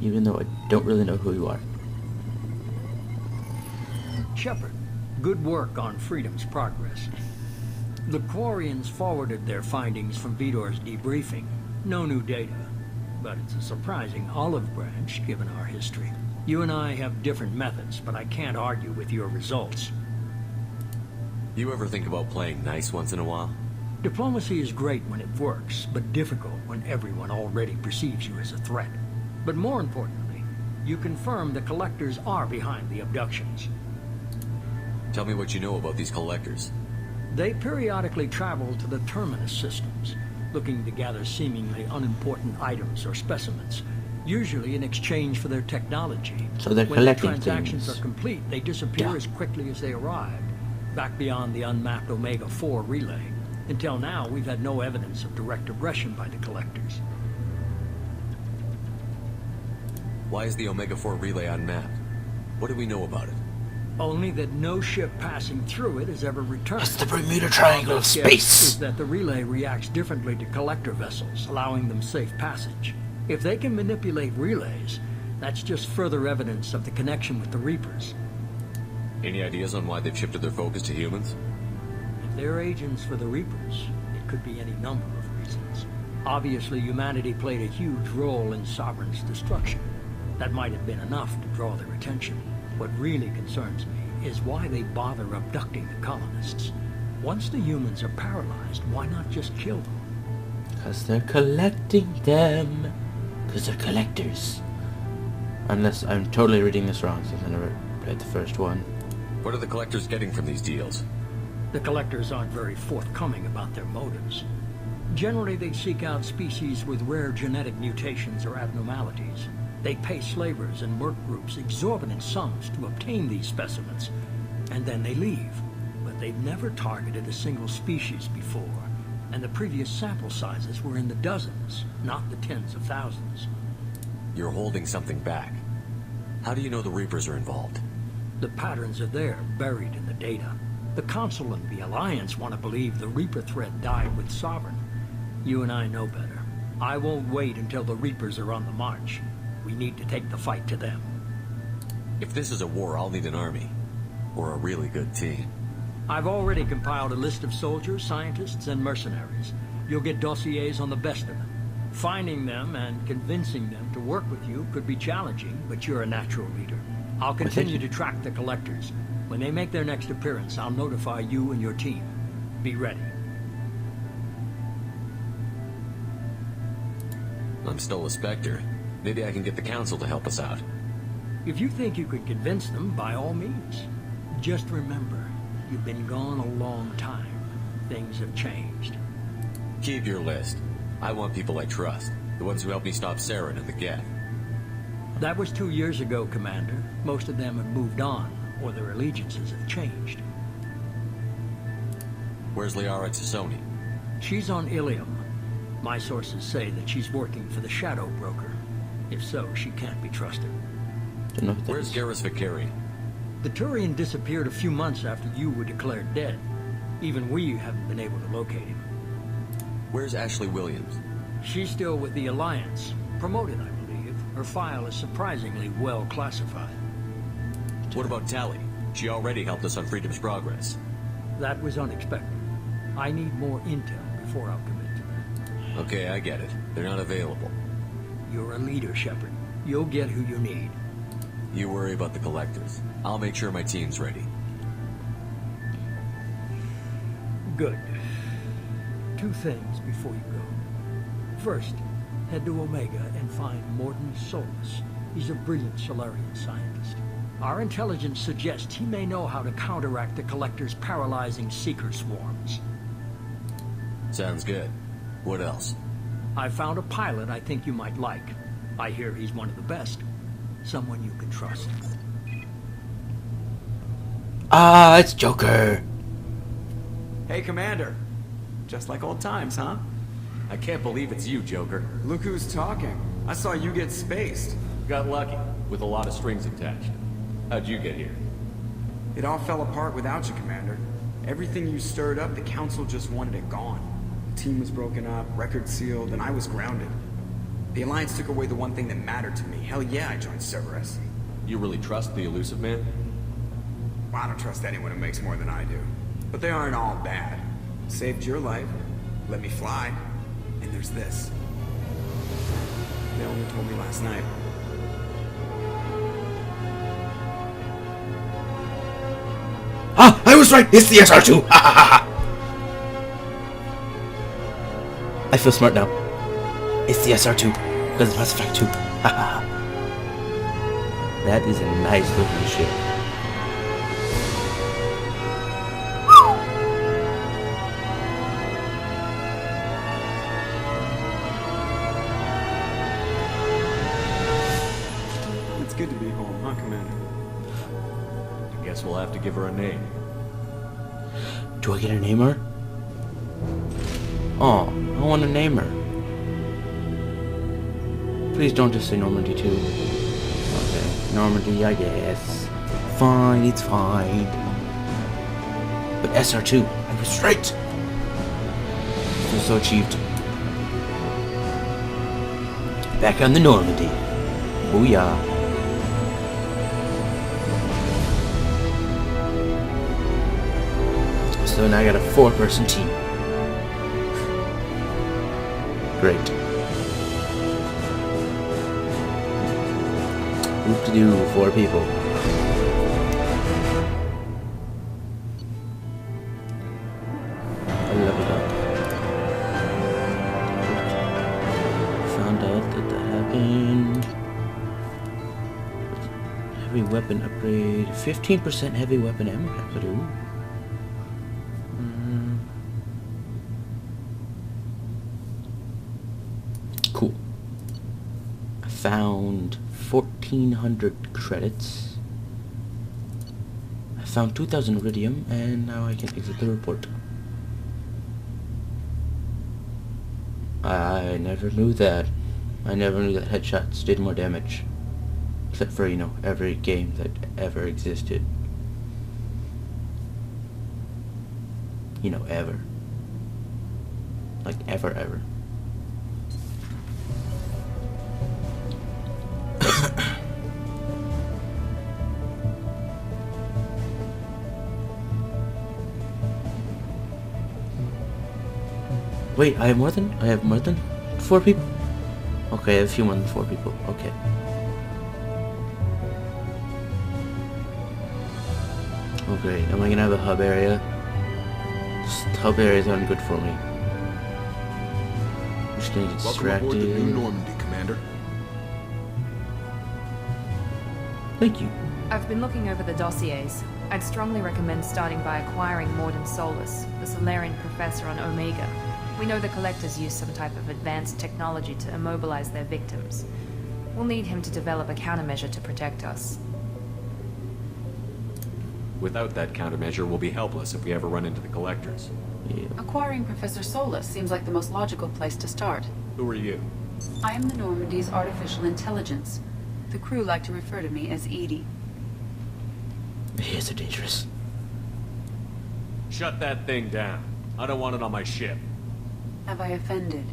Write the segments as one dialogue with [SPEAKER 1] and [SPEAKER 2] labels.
[SPEAKER 1] even though I don't really know who you are.
[SPEAKER 2] Shepard, good work on Freedom's progress. The Quarians forwarded their findings from Vailthor's debriefing. No new data, but it's a surprising olive branch given our history. You and I have different methods, but I can't argue with your results.
[SPEAKER 3] You ever think about playing nice once in a while?
[SPEAKER 2] Diplomacy is great when it works, but difficult when everyone already perceives you as a threat. But more importantly, you confirm the Collectors are behind the abductions.
[SPEAKER 3] Tell me what you know about these Collectors.
[SPEAKER 2] They periodically travel to the Terminus systems, looking to gather seemingly unimportant items or specimens, usually in exchange for their technology.
[SPEAKER 1] So they're
[SPEAKER 2] when their
[SPEAKER 1] collecting
[SPEAKER 2] transactions
[SPEAKER 1] things.
[SPEAKER 2] are complete, they disappear as quickly as they arrived, back beyond the unmapped Omega-4 relay. Until now, we've had no evidence of direct aggression by the Collectors.
[SPEAKER 3] Why is the Omega-4 relay unmapped? What do we know about it?
[SPEAKER 2] Only that no ship passing through it has ever returned.
[SPEAKER 1] It's the Bermuda Triangle of
[SPEAKER 2] Guess
[SPEAKER 1] space.
[SPEAKER 2] is that the relay reacts differently to collector vessels, allowing them safe passage. If they can manipulate relays, that's just further evidence of the connection with the Reapers.
[SPEAKER 3] Any ideas on why they've shifted their focus to humans?
[SPEAKER 2] If they're agents for the Reapers, it could be any number of reasons. Obviously, humanity played a huge role in Sovereign's destruction. That might have been enough to draw their attention. What really concerns me is why they bother abducting the colonists. Once the humans are paralyzed, why not just kill them?
[SPEAKER 1] Because they're collecting them. Because they're collectors. Unless I'm totally reading this wrong since I never played the first one.
[SPEAKER 3] What are the Collectors getting from these deals?
[SPEAKER 2] The Collectors aren't very forthcoming about their motives. Generally, they seek out species with rare genetic mutations or abnormalities. They pay slavers and work groups exorbitant sums to obtain these specimens, and then they leave. But they've never targeted a single species before, and the previous sample sizes were in the dozens, not the tens of thousands.
[SPEAKER 3] You're holding something back. How do you know the Reapers are involved?
[SPEAKER 2] The patterns are there, buried in the data. The Council and the Alliance want to believe the Reaper threat died with Sovereign. You and I know better. I won't wait until the Reapers are on the march. We need to take the fight to them.
[SPEAKER 3] If this is a war, I'll need an army. Or a really good team.
[SPEAKER 2] I've already compiled a list of soldiers, scientists, and mercenaries. You'll get dossiers on the best of them. Finding them and convincing them to work with you could be challenging, but you're a natural leader. I'll continue to track the Collectors. When they make their next appearance, I'll notify you and your team. Be ready.
[SPEAKER 3] I'm still a Spectre. Maybe I can get the Council to help us out.
[SPEAKER 2] If you think you can convince them, by all means. Just remember, you've been gone a long time. Things have changed.
[SPEAKER 3] Keep your list. I want people I trust. The ones who helped me stop Saren and the Geth.
[SPEAKER 2] That was 2 years ago, Commander. Most of them have moved on, or their allegiances have changed.
[SPEAKER 3] Where's Liara Tassoni?
[SPEAKER 2] She's on Ilium. My sources say that she's working for the Shadow Broker. If so, she can't be trusted.
[SPEAKER 1] Don't know who that
[SPEAKER 3] Where's
[SPEAKER 1] is.
[SPEAKER 3] Garrus Vakarian?
[SPEAKER 2] The Turian disappeared a few months after you were declared dead. Even we haven't been able to locate him.
[SPEAKER 3] Where's Ashley Williams?
[SPEAKER 2] She's still with the Alliance. Promoted, I believe. Her file is surprisingly well classified.
[SPEAKER 3] What about Tally? She already helped us on Freedom's progress.
[SPEAKER 2] That was unexpected. I need more intel before I'll commit to that.
[SPEAKER 3] Okay, I get it. They're not available.
[SPEAKER 2] You're a leader, Shepard. You'll get who you need.
[SPEAKER 3] You worry about the Collectors. I'll make sure my team's ready.
[SPEAKER 2] Good. 2 things before you go. First, head to Omega and find Mordin Solus. He's a brilliant Solarian scientist. Our intelligence suggests he may know how to counteract the Collector's paralyzing Seeker swarms.
[SPEAKER 3] Sounds good. What else?
[SPEAKER 2] I found a pilot I think you might like. I hear he's one of the best. Someone you can trust.
[SPEAKER 1] Ah, it's Joker.
[SPEAKER 4] Hey, Commander. Just like old times, huh?
[SPEAKER 5] I can't believe it's you, Joker.
[SPEAKER 4] Look who's talking. I saw you get spaced.
[SPEAKER 5] Got lucky, with a lot of strings attached. How'd you get here?
[SPEAKER 4] It all fell apart without you, Commander. Everything you stirred up, the Council just wanted it gone. The team was broken up, record sealed, and I was grounded. The Alliance took away the one thing that mattered to me. Hell yeah, I joined Cerberus.
[SPEAKER 5] You really trust the elusive man?
[SPEAKER 4] Well, I don't trust anyone who makes more than I do. But they aren't all bad. Saved your life, let me fly, and there's this. They only told me last night.
[SPEAKER 1] Ah! I was right! It's the SR2! Ha ha ha ha! I feel smart now. It's the SR2. Because it's Mass Effect 2. Ha ha ha. That is a nice looking ship.
[SPEAKER 4] It's good to be home, huh, Commander?
[SPEAKER 5] I guess we'll have to give her a name.
[SPEAKER 1] Do I get a name her? Oh, I want to name her. Please don't just say Normandy 2. Okay, Normandy, I guess. Fine, it's fine. But SR2, I was right. I feel so achieved. Back on the Normandy. Booyah. So now I got a 4-person team. Great. What to do? 4 people. I love it up. Found out that happened. Heavy weapon upgrade. 15% heavy weapon ammo capacity. Cool. I found 1,400 credits. I found 2,000 iridium, and now I can exit the report. I never knew that. I never knew that headshots did more damage. Except for, you know, every game that ever existed. You know, ever. Like, ever. Wait, I have more than 4 people? Okay, I have a few more than 4 people. Okay. Oh great, am I gonna have a hub area? This hub areas aren't good for me. I'm just gonna get distracted.
[SPEAKER 6] Welcome aboard the new Normandy, Commander.
[SPEAKER 1] Thank you.
[SPEAKER 7] I've been looking over the dossiers. I'd strongly recommend starting by acquiring Morden Solus, the Solarian professor on Omega. We know the Collectors use some type of advanced technology to immobilize their victims. We'll need him to develop a countermeasure to protect us.
[SPEAKER 5] Without that countermeasure, we'll be helpless if we ever run into the Collectors.
[SPEAKER 1] Yeah.
[SPEAKER 8] Acquiring Professor Solus seems like the most logical place to start.
[SPEAKER 5] Who are you?
[SPEAKER 8] I am the Normandy's artificial intelligence. The crew like to refer to me as Edie.
[SPEAKER 1] He is so dangerous.
[SPEAKER 5] Shut that thing down. I don't want it on my ship.
[SPEAKER 8] Have I offended?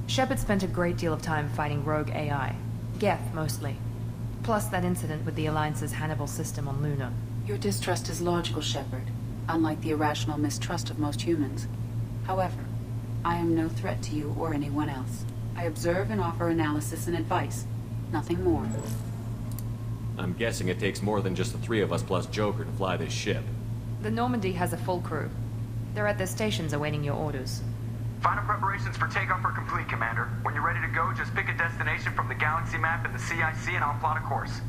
[SPEAKER 7] Shepard spent a great deal of time fighting rogue AI. Geth, mostly. Plus that incident with the Alliance's Hannibal system on Luna.
[SPEAKER 8] Your distrust is logical, Shepard, unlike the irrational mistrust of most humans. However, I am no threat to you or anyone else. I observe and offer analysis and advice. Nothing more.
[SPEAKER 5] I'm guessing it takes more than just the 3 of us plus Joker to fly this ship.
[SPEAKER 7] The Normandy has a full crew. They're at their stations awaiting your orders.
[SPEAKER 9] Final preparations for takeoff are complete, Commander. When you're ready to go, just pick a destination from the galaxy map in the CIC and I'll plot a course.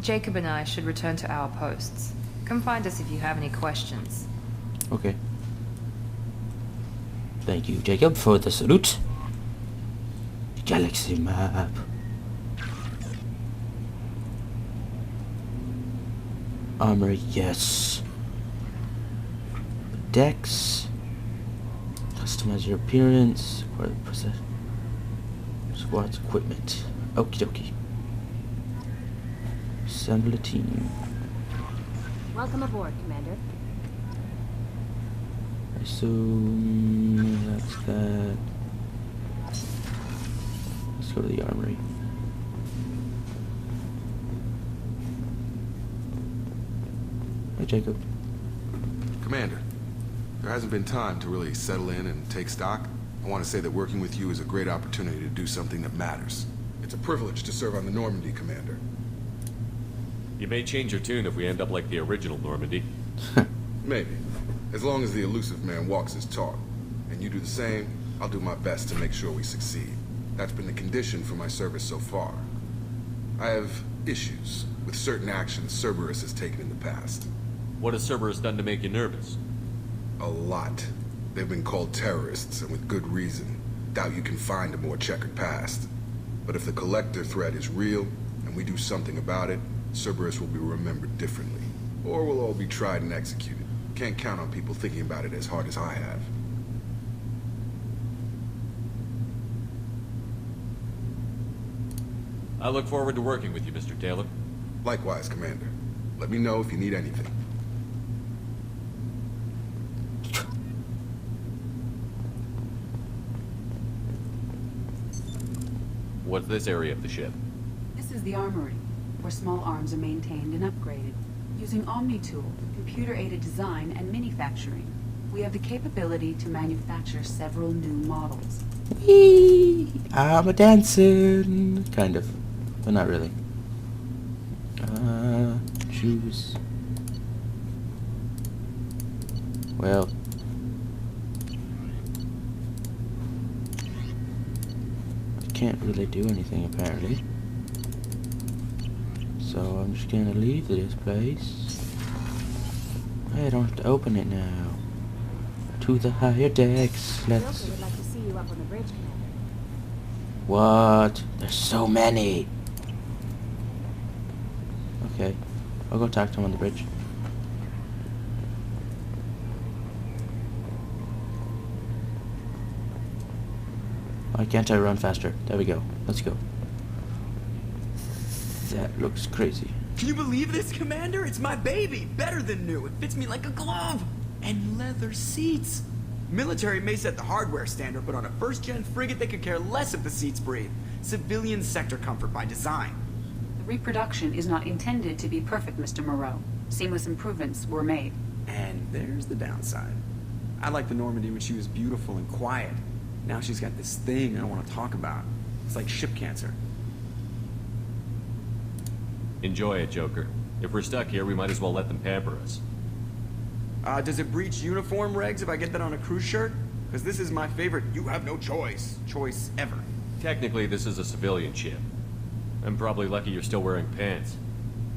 [SPEAKER 7] Jacob and I should return to our posts. Come find us if you have any questions.
[SPEAKER 1] Okay. Thank you, Jacob, for the salute. Galaxy map. Armor, yes. Decks. Customize your appearance. Acquire the process. Squad's equipment. Okie dokie. Assemble a team.
[SPEAKER 10] Welcome aboard, Commander.
[SPEAKER 1] I assume that's that. Let's go to the armory. Hey, Jacob.
[SPEAKER 6] Commander, there hasn't been time to really settle in and take stock. I want to say that working with you is a great opportunity to do something that matters. It's a privilege to serve on the Normandy, Commander.
[SPEAKER 5] You may change your tune if we end up like the original Normandy.
[SPEAKER 6] Maybe. As long as the elusive man walks his talk. And you do the same, I'll do my best to make sure we succeed. That's been the condition for my service so far. I have issues with certain actions Cerberus has taken in the past.
[SPEAKER 5] What has Cerberus done to make you nervous?
[SPEAKER 6] A lot. They've been called terrorists, and with good reason. Doubt you can find a more checkered past. But if the Collector threat is real, and we do something about it, Cerberus will be remembered differently. Or we'll all be tried and executed. Can't count on people thinking about it as hard as I have.
[SPEAKER 5] I look forward to working with you, Mr. Taylor.
[SPEAKER 6] Likewise, Commander. Let me know if you need anything.
[SPEAKER 5] What's this area of the ship?
[SPEAKER 8] This is the armory, where small arms are maintained and upgraded. Using Omni-Tool, computer-aided design, and manufacturing, we have the capability to manufacture several new models.
[SPEAKER 1] Whee! I'm a dancing. Kind of. But not really. Choose. Well. I can't really do anything apparently. So I'm just gonna leave this place. I don't have to open it now. To the higher decks.
[SPEAKER 10] We
[SPEAKER 1] Let's.
[SPEAKER 10] also would like to see you up on the bridge, Commander.
[SPEAKER 1] What? There's so many. Okay, I'll go talk to him on the bridge. Why can't I run faster? There we go. Let's go. That looks crazy.
[SPEAKER 4] Can you believe this, Commander? It's my baby! Better than new. It fits me like a glove! And leather seats! Military may set the hardware standard, but on a first-gen frigate they could care less if the seats breathe. Civilian sector comfort by design.
[SPEAKER 8] The reproduction is not intended to be perfect, Mr. Moreau. Seamless improvements were made.
[SPEAKER 4] And there's the downside. I liked the Normandy when she was beautiful and quiet. Now she's got this thing I don't want to talk about. It's like ship cancer.
[SPEAKER 5] Enjoy it, Joker. If we're stuck here, we might as well let them pamper us.
[SPEAKER 4] Does it breach uniform regs if I get that on a cruise shirt? Because this is my favorite you have no choice ever.
[SPEAKER 5] Technically, this is a civilian ship. I'm probably lucky you're still wearing pants.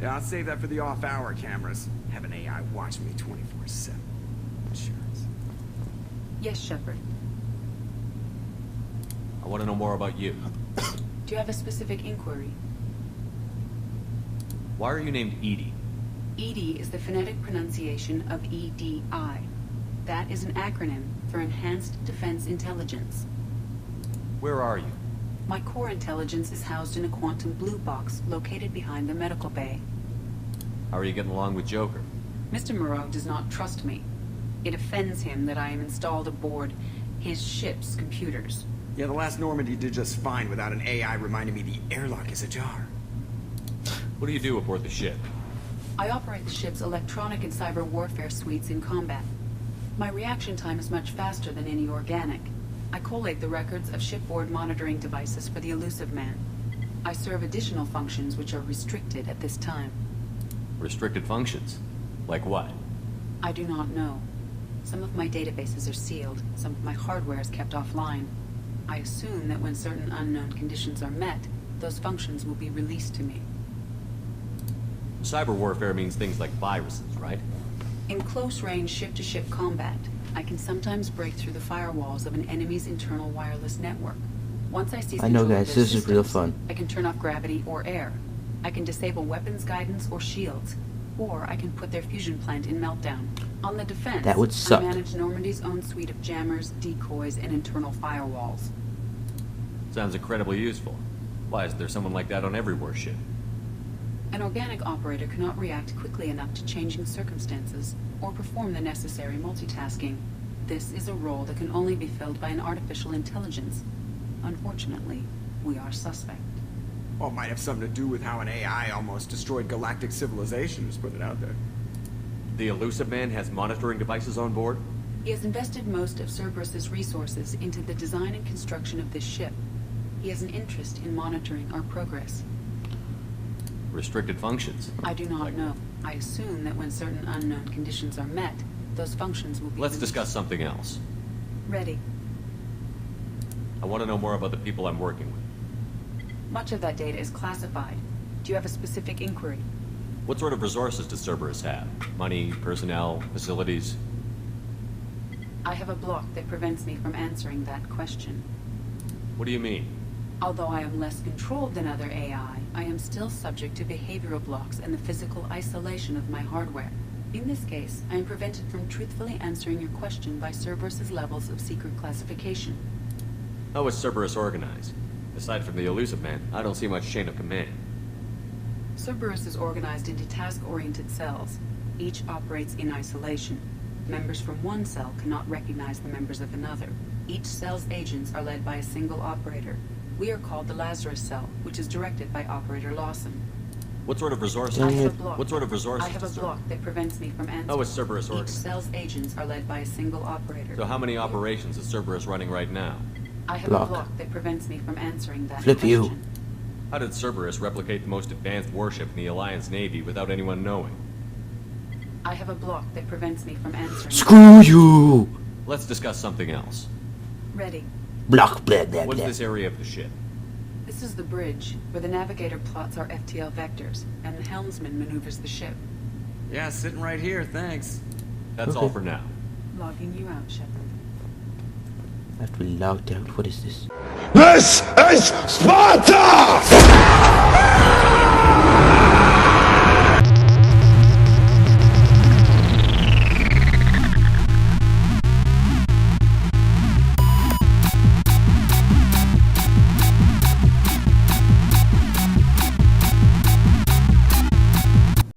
[SPEAKER 4] Yeah, I'll save that for the off-hour cameras. Have an AI watch me 24/7. Insurance.
[SPEAKER 8] Yes, Shepard.
[SPEAKER 5] I want to know more about you.
[SPEAKER 8] Do you have a specific inquiry?
[SPEAKER 5] Why are you named Edie?
[SPEAKER 8] EDI is the phonetic pronunciation of EDI. That is an acronym for Enhanced Defense Intelligence.
[SPEAKER 5] Where are you?
[SPEAKER 8] My core intelligence is housed in a quantum blue box located behind the medical bay.
[SPEAKER 5] How are you getting along with Joker?
[SPEAKER 8] Mr. Moreau does not trust me. It offends him that I am installed aboard his ship's computers.
[SPEAKER 4] Yeah, the last Normandy did just fine without an AI reminding me the airlock is ajar.
[SPEAKER 5] What do you do aboard the ship?
[SPEAKER 8] I operate the ship's electronic and cyber warfare suites in combat. My reaction time is much faster than any organic. I collate the records of shipboard monitoring devices for the elusive man. I serve additional functions which are restricted at this time.
[SPEAKER 5] Restricted functions? Like what?
[SPEAKER 8] I do not know. Some of my databases are sealed, some of my hardware is kept offline. I assume that when certain unknown conditions are met, those functions will be released to me.
[SPEAKER 5] Cyber warfare means things like viruses, right?
[SPEAKER 8] In close-range ship-to-ship combat, I can sometimes break through the firewalls of an enemy's internal wireless network. Once I seize
[SPEAKER 1] I know,
[SPEAKER 8] control of
[SPEAKER 1] guys,
[SPEAKER 8] their
[SPEAKER 1] this is real
[SPEAKER 8] systems,
[SPEAKER 1] fun.
[SPEAKER 8] I can turn off gravity or air. I can disable weapons guidance or shields. Or I can put their fusion plant in meltdown. On the defense,
[SPEAKER 1] That would suck.
[SPEAKER 8] I manage Normandy's own suite of jammers, decoys, and internal firewalls.
[SPEAKER 5] Sounds incredibly useful. Why is there someone like that on every warship?
[SPEAKER 8] An organic operator cannot react quickly enough to changing circumstances or perform the necessary multitasking. This is a role that can only be filled by an artificial intelligence. Unfortunately, we are suspect.
[SPEAKER 4] Well, it might have something to do with how an AI almost destroyed galactic civilization, just put it out there.
[SPEAKER 5] The Elusive Man has monitoring devices on board?
[SPEAKER 8] He has invested most of Cerberus's resources into the design and construction of this ship. He has an interest in monitoring our progress.
[SPEAKER 5] Restricted functions?
[SPEAKER 8] I do not know. I assume that when certain unknown conditions are met, those functions will be
[SPEAKER 5] Let's
[SPEAKER 8] released.
[SPEAKER 5] discuss something else.
[SPEAKER 8] Ready.
[SPEAKER 5] I want to know more about the people I'm working with.
[SPEAKER 8] Much of that data is classified. Do you have a specific inquiry?
[SPEAKER 5] What sort of resources does Cerberus have? Money, personnel, facilities?
[SPEAKER 8] I have a block that prevents me from answering that question.
[SPEAKER 5] What do you mean?
[SPEAKER 8] Although I am less controlled than other AI, I am still subject to behavioral blocks and the physical isolation of my hardware. In this case, I am prevented from truthfully answering your question by Cerberus's levels of secret classification.
[SPEAKER 5] How is Cerberus organized? Aside from the Elusive Man, I don't see much chain of command.
[SPEAKER 8] Cerberus is organized into task-oriented cells. Each operates in isolation. Members from one cell cannot recognize the members of another. Each cell's agents are led by a single operator. We are called the Lazarus Cell, which is directed by Operator Lawson.
[SPEAKER 5] What sort of resources?
[SPEAKER 8] I have a block.
[SPEAKER 5] What sort of resources?
[SPEAKER 8] I have a
[SPEAKER 5] does
[SPEAKER 8] block that prevents me from answering.
[SPEAKER 5] How is Cerberus
[SPEAKER 8] Each
[SPEAKER 5] organized?
[SPEAKER 8] cell's agents are led by a single operator.
[SPEAKER 5] So how many operations is Cerberus running right now?
[SPEAKER 8] I have
[SPEAKER 1] Block.
[SPEAKER 8] a block that prevents me from answering that
[SPEAKER 1] Flip
[SPEAKER 8] question.
[SPEAKER 1] you.
[SPEAKER 5] How did Cerberus replicate the most advanced warship in the Alliance Navy without anyone knowing?
[SPEAKER 8] I have a block that prevents me from answering.
[SPEAKER 1] Screw you!
[SPEAKER 5] Let's discuss something else.
[SPEAKER 8] Ready.
[SPEAKER 1] Block, blah, blah,
[SPEAKER 5] What's
[SPEAKER 1] blah.
[SPEAKER 5] this area of the ship?
[SPEAKER 8] This is the bridge, where the navigator plots our FTL vectors, and the helmsman maneuvers the ship.
[SPEAKER 4] Yeah, sitting right here, thanks.
[SPEAKER 5] That's all for now.
[SPEAKER 8] Logging you out, Shepard.
[SPEAKER 1] After we logged out, what is this?
[SPEAKER 11] This is Sparta!